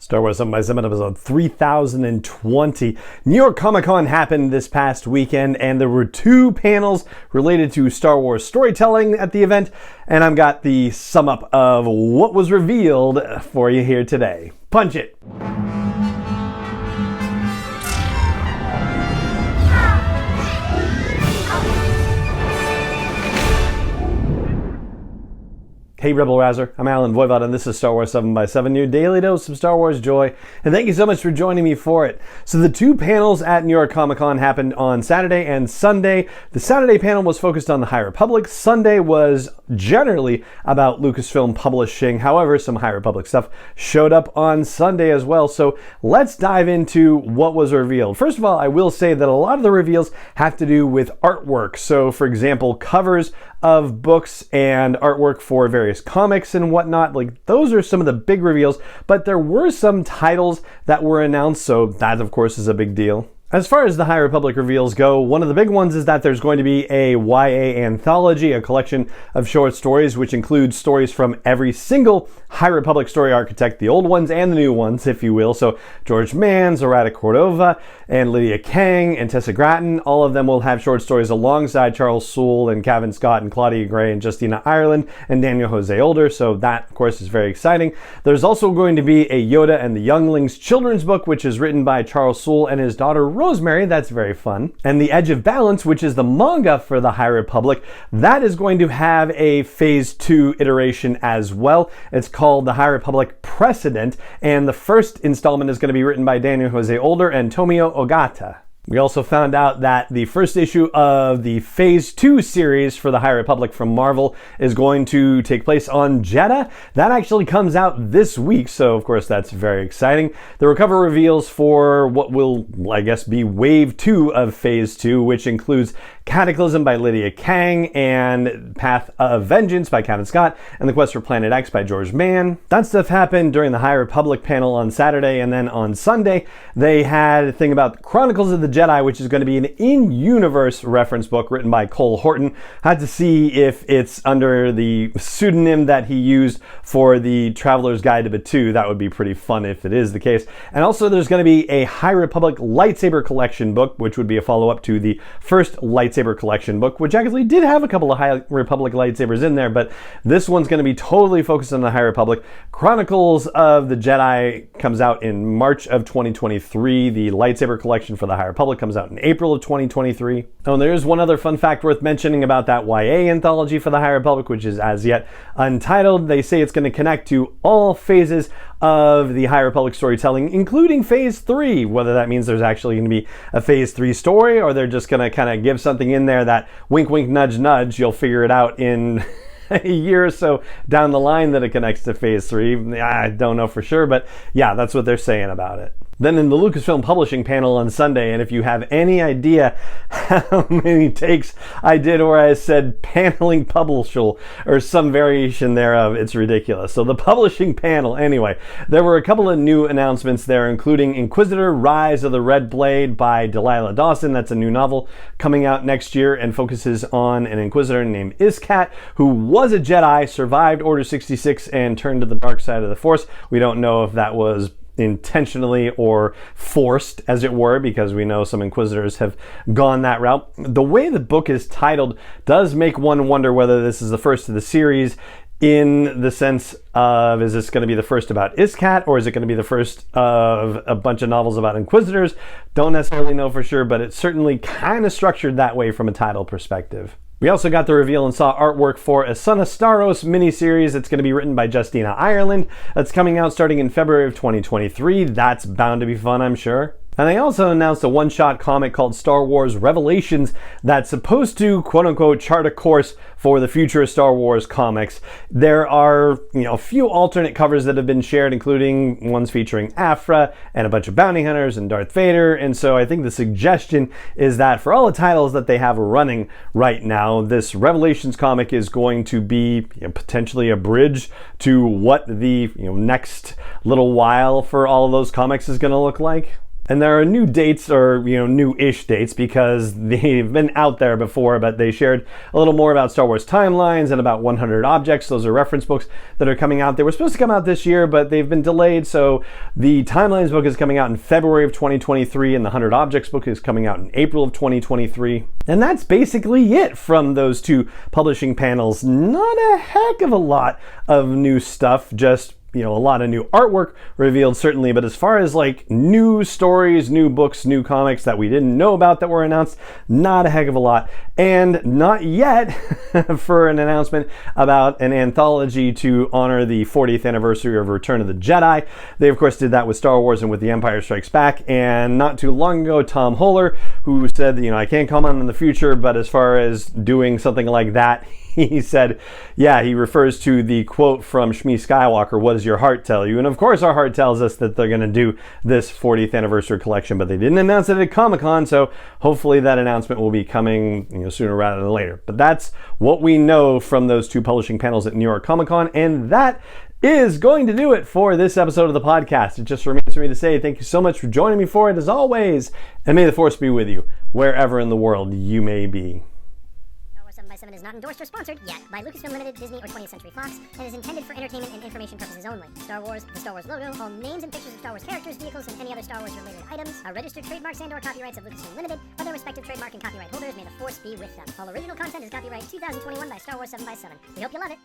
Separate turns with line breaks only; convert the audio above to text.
Star Wars 7 by 7 episode 3020. New York Comic Con happened this past weekend, and there were two panels related to Star Wars storytelling at the event, and I've got the sum up of what was revealed for you here today. Punch it! Hey Rebel Razzer, I'm Alan Voivod and this is Star Wars 7 by 7, your daily dose of Star Wars joy, and thank you so much for joining me for it. So the two panels at New York Comic Con happened on Saturday and Sunday. The Saturday panel was focused on the High Republic. Sunday was generally about Lucasfilm Publishing. However, some High Republic stuff showed up on Sunday as well. So let's dive into what was revealed. First of all, I will say that a lot of the reveals have to do with artwork. So for example, covers of books and artwork for various comics and whatnot. Like, those are some of the big reveals, but there were some titles that were announced, so that of course is a big deal. As far as the High Republic reveals go, one of the big ones is that there's going to be a YA anthology, a collection of short stories, which includes stories from every single High Republic story architect, the old ones and the new ones, if you will. So George Mann, Zoraida Cordova, and Lydia Kang, and Tessa Gratton, all of them will have short stories alongside Charles Soule and Cavan Scott and Claudia Gray and Justina Ireland and Daniel Jose Older. So that, of course, is very exciting. There's also going to be a Yoda and the Younglings children's book, which is written by Charles Soule and his daughter Rosemary. That's very fun. And The Edge of Balance, which is the manga for the High Republic, that is going to have a Phase 2 iteration as well. It's called The High Republic Precedent, and the first installment is going to be written by Daniel Jose Older and Tomio Ogata. We also found out that the first issue of the Phase 2 series for the High Republic from Marvel is going to take place on Jedha. That actually comes out this week, so of course that's very exciting. There were cover reveals for what will, I guess, be Wave 2 of Phase 2, which includes Cataclysm by Lydia Kang and Path of Vengeance by Cavan Scott and The Quest for Planet X by George Mann. That stuff happened during the High Republic panel on Saturday, and then on Sunday they had a thing about Chronicles of the Jedi, which is going to be an in-universe reference book written by Cole Horton. I had to see if it's under the pseudonym that he used for the Traveler's Guide to Batuu. That would be pretty fun if it is the case. And also there's going to be a High Republic lightsaber collection book, which would be a follow-up to the first lightsaber collection book, which actually did have a couple of High Republic lightsabers in there, but this one's going to be totally focused on the High Republic. Chronicles of the Jedi comes out in March of 2023. The lightsaber collection for the High Republic comes out in April of 2023. Oh, and there's one other fun fact worth mentioning about that YA anthology for the High Republic, which is as yet untitled. They say it's going to connect to all phases of the High Republic storytelling, including Phase 3. Whether that means there's actually going to be a Phase 3 story, or they're just going to kind of give something in there that wink, wink, nudge, nudge. You'll figure it out in a year or so down the line that it connects to Phase 3. I don't know for sure, but yeah, that's what they're saying about it. Then in the Lucasfilm Publishing panel on Sunday, and if you have any idea how many takes I did where I said paneling publishable or some variation thereof, it's ridiculous. So the publishing panel, anyway, there were a couple of new announcements there, including Inquisitor Rise of the Red Blade by Delilah Dawson. That's a new novel coming out next year and focuses on an Inquisitor named Iskat, who was a Jedi, survived Order 66, and turned to the dark side of the Force. We don't know if that was intentionally or forced, as it were, because we know some Inquisitors have gone that route. The way the book is titled does make one wonder whether this is the first of the series, in the sense of, is this going to be the first about Iskat, or is it going to be the first of a bunch of novels about Inquisitors? Don't necessarily know for sure, but it's certainly kind of structured that way from a title perspective. We also got the reveal and saw artwork for a Son of Staros miniseries. It's going to be written by Justina Ireland. That's coming out starting in February of 2023. That's bound to be fun, I'm sure. And they also announced a one-shot comic called Star Wars Revelations that's supposed to, quote-unquote, chart a course for the future of Star Wars comics. There are, a few alternate covers that have been shared, including ones featuring Aphra and a bunch of bounty hunters and Darth Vader. And so I think the suggestion is that for all the titles that they have running right now, this Revelations comic is going to be potentially a bridge to what the next little while for all of those comics is going to look like. And there are new dates, or new-ish dates, because they've been out there before, but they shared a little more about Star Wars timelines and about 100 Objects. Those are reference books that are coming out. They were supposed to come out this year, but they've been delayed. So the Timelines book is coming out in February of 2023, and the 100 Objects book is coming out in April of 2023. And that's basically it from those two publishing panels. Not a heck of a lot of new stuff, just a lot of new artwork revealed, certainly, but as far as like new stories, new books, new comics that we didn't know about that were announced, not a heck of a lot. And not yet for an announcement about an anthology to honor the 40th anniversary of Return of the Jedi. They, of course, did that with Star Wars and with The Empire Strikes Back. And not too long ago, Tom Holler, who said, I can't comment on the future, but as far as doing something like that, he said, he refers to the quote from Shmi Skywalker, "What does your heart tell you?" And of course our heart tells us that they're going to do this 40th anniversary collection, but they didn't announce it at Comic-Con, so hopefully that announcement will be coming sooner rather than later. But that's what we know from those two publishing panels at New York Comic-Con, and that is going to do it for this episode of the podcast. It just remains for me to say thank you so much for joining me for it, as always, and may the Force be with you, wherever in the world you may be.
7 is not endorsed or sponsored yet by Lucasfilm Limited, Disney, or 20th Century Fox, and is intended for entertainment and information purposes only. Star Wars, the Star Wars logo, all names and pictures of Star Wars characters, vehicles, and any other Star Wars related items are registered trademarks and/or copyrights of Lucasfilm Limited, or their respective trademark and copyright holders. May the Force be with them. All original content is copyright 2021 by Star Wars 7x7. We hope you love it.